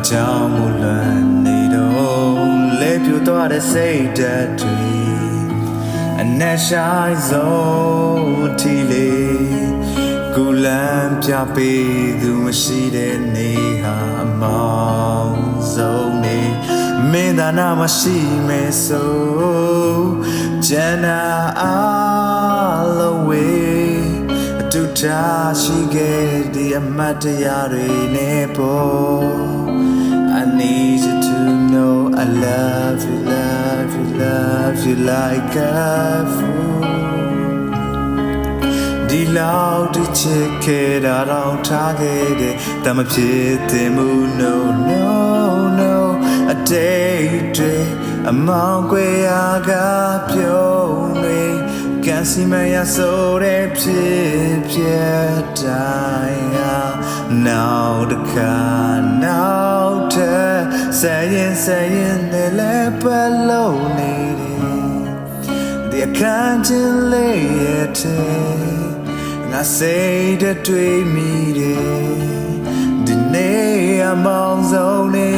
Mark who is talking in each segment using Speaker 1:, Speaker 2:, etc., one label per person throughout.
Speaker 1: ကြောင့်မလွန်နေတော့လဲပြူသွားတဲ့စိတ်ဓာတ်တွေအနက်ရှိုင်းဆုံးထီလေကူလန်းပြပေးသူမရှိတဲ့နေဟာအမောင်ဆုံးနေမင်းသာနာမရှိမယ်ဆိုကျန်တာအားလုံးဝေးအတူထားရှိခဲ့ဒီအမတ်တရားတွေနဲ့ပေါ် I need you to know I love you, love you, love you like a fool ဒီလောက်တစ်ချက်ခဲတာတော့ထားခဲ့တယ်တမဖြစ်တင်မှု no no no အတိတ်တွေအမောင်ကွယ်ရာကပြုံးတွေကန်စီမရဆိုတဲ့ဖြစ်ဖြစ်တိုင်းဟာနောက်တစ်ခါနောက်ထပ်ဆက်ရင်နဲ့လည်းပတ်လို့နေတယ်ဒီအခန်းချင်းလေးရဲ့ထဲငါစိတ်တွေးမိတယ်ဒီနေ့အမောင်ဆုံးနေ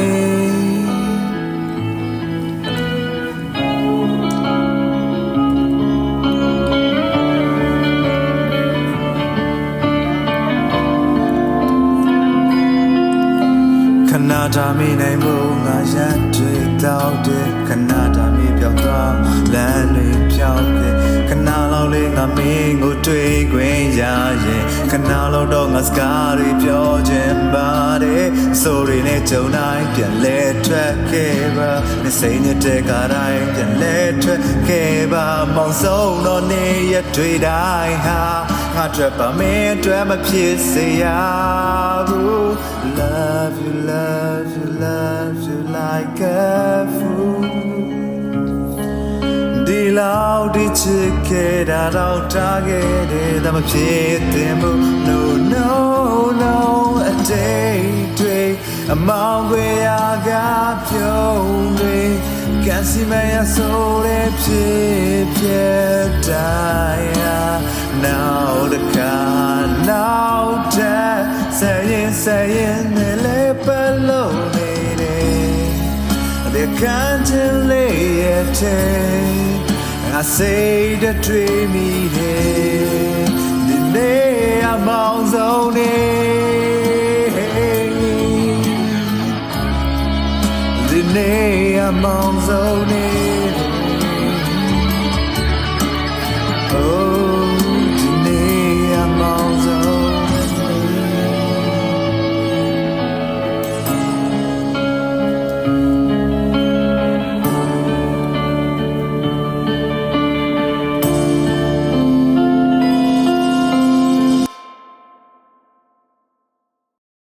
Speaker 1: ခဏတာမီနိုင်ဖို့ငါရန်တွေ့တော့တယ်ခဏတာမီပြောက်သွားလမ်းတွေပြောက်တယ်ခဏလောက်လေးငါမင်းကိုတွေ့ခွင့်ရရင်ခဏလောက်တော့ငါစကားတွေပြောချင်ပါတယ်ဆိုရင်းနဲ့ကြုံတိုင်းပြန်လဲထွက်ခဲ့ပါနေစိတ်နဲ့တဲ့ကတိုင်းပြန်လဲထွက်ခဲ့ပါမောင်ဆုံးတော့နေရတွေ့တိုင်းဟာငါထွက်ပါမင်းအတွက်မဖြစ်စေရဘူး Love you, love you, love you like a fool ဒီလောက်ဒီချစ်ခဲ့တာတော့ထားခဲ့တယ်ဒါမှဖြစ်တင်မှု No no no အတိတ်တွေအမောင်ခွေရာကပြုံးတွေကန်စီမရဆိုတဲ့ဖြစ်ဖြစ်တိုင်းနောက်တစ်ခါနောက်ထပ်ဆက်ရင်နဲ့လည်းပတ်လို့နေတယ်ဒီကံချင်လေးရဲ့ထဲငါစိတ်တွေးမိတယ်ဒီနေ့အမောင်ဆုံးနေဒီနေ့အမောင်ဆုံးနေ